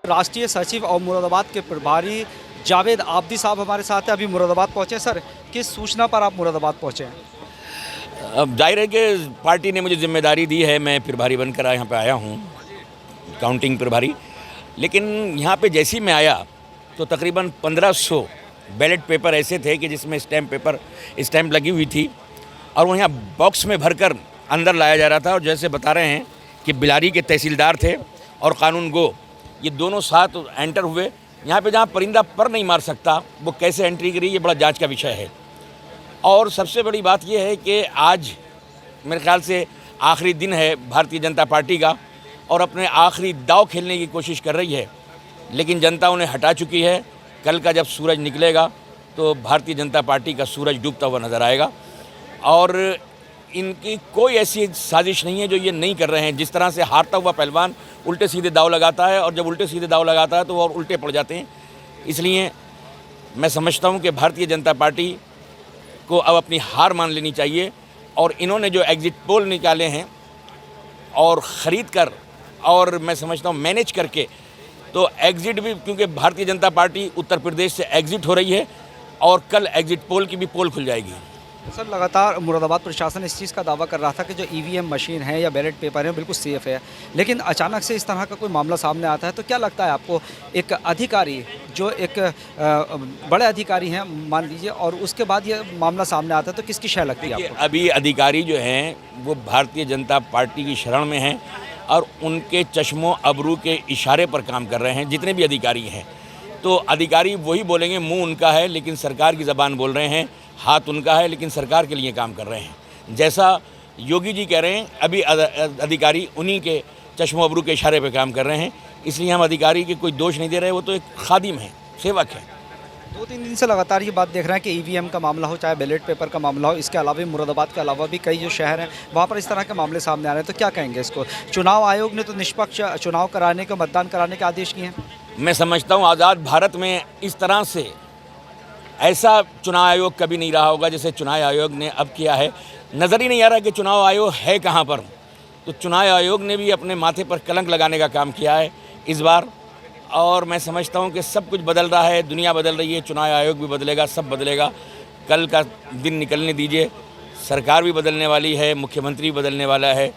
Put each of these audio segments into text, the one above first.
राष्ट्रीय सचिव और मुरादाबाद के प्रभारी जावेद आब्दी साहब हमारे साथ हैं। अभी मुरादाबाद पहुंचे सर, किस सूचना पर आप मुरादाबाद पहुंचे हैं? अब जाहिर है कि पार्टी ने मुझे जिम्मेदारी दी है, मैं प्रभारी बनकर यहाँ पे आया हूँ, काउंटिंग प्रभारी। लेकिन यहाँ पे जैसे ही मैं आया तो तकरीबन 1500 बैलेट पेपर ऐसे थे कि जिसमें स्टैम्प लगी हुई थी और वो यहाँ बॉक्स में भरकर अंदर लाया जा रहा था। और जैसे बता रहे हैं कि बिलारी के तहसीलदार थे और कानून गो, ये दोनों साथ एंटर हुए। यहाँ पे जहाँ परिंदा पर नहीं मार सकता वो कैसे एंट्री करी, ये बड़ा जांच का विषय है। और सबसे बड़ी बात ये है कि आज मेरे ख्याल से आखिरी दिन है भारतीय जनता पार्टी का और अपने आखिरी दांव खेलने की कोशिश कर रही है, लेकिन जनता उन्हें हटा चुकी है। कल का जब सूरज निकलेगा तो भारतीय जनता पार्टी का सूरज डूबता हुआ नज़र आएगा और इनकी कोई ऐसी साजिश नहीं है जो ये नहीं कर रहे हैं। जिस तरह से हारता हुआ पहलवान उल्टे सीधे दाव लगाता है और जब उल्टे सीधे दाव लगाता है तो वो और उल्टे पड़ जाते हैं। इसलिए मैं समझता हूँ कि भारतीय जनता पार्टी को अब अपनी हार मान लेनी चाहिए और इन्होंने जो एग्ज़िट पोल निकाले हैं और ख़रीद कर और मैं समझता हूँ मैनेज करके, तो एग्ज़िट भी, क्योंकि भारतीय जनता पार्टी उत्तर प्रदेश से एग्ज़िट हो रही है और कल एग्ज़िट पोल की भी पोल खुल जाएगी। सर, लगातार मुरादाबाद प्रशासन इस चीज़ का दावा कर रहा था कि जो ईवीएम मशीन है या बैलेट पेपर है बिल्कुल सेफ़ है, लेकिन अचानक से इस तरह का कोई मामला सामने आता है तो क्या लगता है आपको, एक अधिकारी जो एक बड़े अधिकारी हैं मान लीजिए, और उसके बाद ये मामला सामने आता है तो किसकी शय लगती है आपको? अभी अधिकारी जो हैं वो भारतीय जनता पार्टी की शरण में हैं और उनके चश्मों अबरू के इशारे पर काम कर रहे हैं जितने भी अधिकारी हैं। तो अधिकारी वही बोलेंगे, मुंह उनका है लेकिन सरकार की ज़बान बोल रहे हैं, हाथ उनका है लेकिन सरकार के लिए काम कर रहे हैं। जैसा योगी जी कह रहे हैं, अभी अधिकारी उन्हीं के चश्मों अबरू के इशारे पर काम कर रहे हैं। इसलिए हम अधिकारी के कोई दोष नहीं दे रहे, वो तो एक खादिम है, सेवक है। 2-3 दिन से लगातार ये बात देख रहे हैं कि ईवीएम का मामला हो चाहे बैलेट पेपर का मामला हो, इसके अलावा मुरादाबाद के अलावा भी कई जो शहर हैं वहाँ पर इस तरह के मामले सामने आ रहे हैं, तो क्या कहेंगे इसको? चुनाव आयोग ने तो निष्पक्ष चुनाव कराने के, मतदान कराने के आदेश किए हैं। मैं समझता हूँ आज़ाद भारत में इस तरह से ऐसा चुनाव आयोग कभी नहीं रहा होगा जैसे चुनाव आयोग ने अब किया है। नज़र ही नहीं आ रहा कि चुनाव आयोग है कहाँ पर। तो चुनाव आयोग ने भी अपने माथे पर कलंक लगाने का काम किया है इस बार, और मैं समझता हूँ कि सब कुछ बदल रहा है, दुनिया बदल रही है, चुनाव आयोग भी बदलेगा, सब बदलेगा। कल का दिन निकलने दीजिए, सरकार भी बदलने वाली है, मुख्यमंत्री भी बदलने वाला है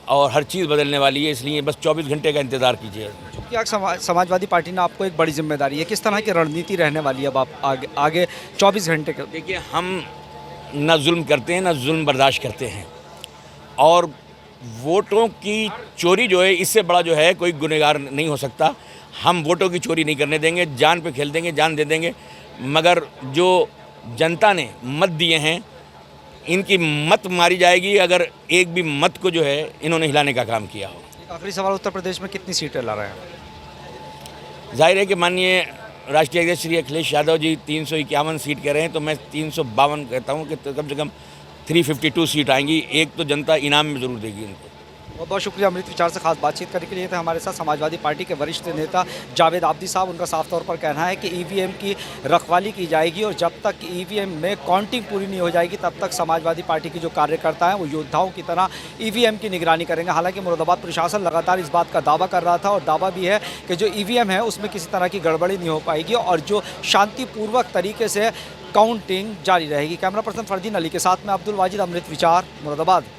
और हर चीज़ बदलने वाली है। इसलिए बस 24 घंटे का इंतज़ार कीजिए। क्या समाजवादी पार्टी ने आपको एक बड़ी जिम्मेदारी है, किस तरह की रणनीति रहने वाली है अब आप आगे 24 घंटे के? देखिए, हम ना जुल्म करते हैं ना जुल्म बर्दाश्त करते हैं, और वोटों की चोरी जो है इससे बड़ा जो है कोई गुनहगार नहीं हो सकता। हम वोटों की चोरी नहीं करने देंगे, जान पे खेल देंगे, जान दे देंगे। मगर जो जनता ने मत दिए हैं इनकी मत मारी जाएगी अगर एक भी मत को जो है इन्होंने हिलाने का काम किया हो। आखिरी सवाल, उत्तर प्रदेश में कितनी सीटें ला रहे हैं? जाहिर है कि माननीय राष्ट्रीय अध्यक्ष श्री अखिलेश यादव जी 351 सीट कह रहे हैं, तो मैं 352 कहता हूं कि कम से कम 352 सीट आएंगी। एक तो जनता इनाम में ज़रूर देगी इनको। बहुत बहुत शुक्रिया अमृत विचार से खास बातचीत करने के लिए। थे हमारे साथ समाजवादी पार्टी के वरिष्ठ नेता जावेद आब्दी साहब। उनका साफ तौर पर कहना है कि ईवीएम की रखवाली की जाएगी और जब तक ईवीएम में काउंटिंग पूरी नहीं हो जाएगी तब तक समाजवादी पार्टी के जो कार्यकर्ता हैं वो योद्धाओं की तरह ईवीएम की निगरानी करेंगे। हालांकि मुरादाबाद प्रशासन लगातार इस बात का दावा कर रहा था और दावा भी है कि जो ईवीएम है उसमें किसी तरह की गड़बड़ी नहीं हो पाएगी और जो शांतिपूर्वक तरीके से काउंटिंग जारी रहेगी। कैमरा पर्सन फरदीन अली के साथ में अब्दुल वाजिद, अमृत विचार, मुरादाबाद।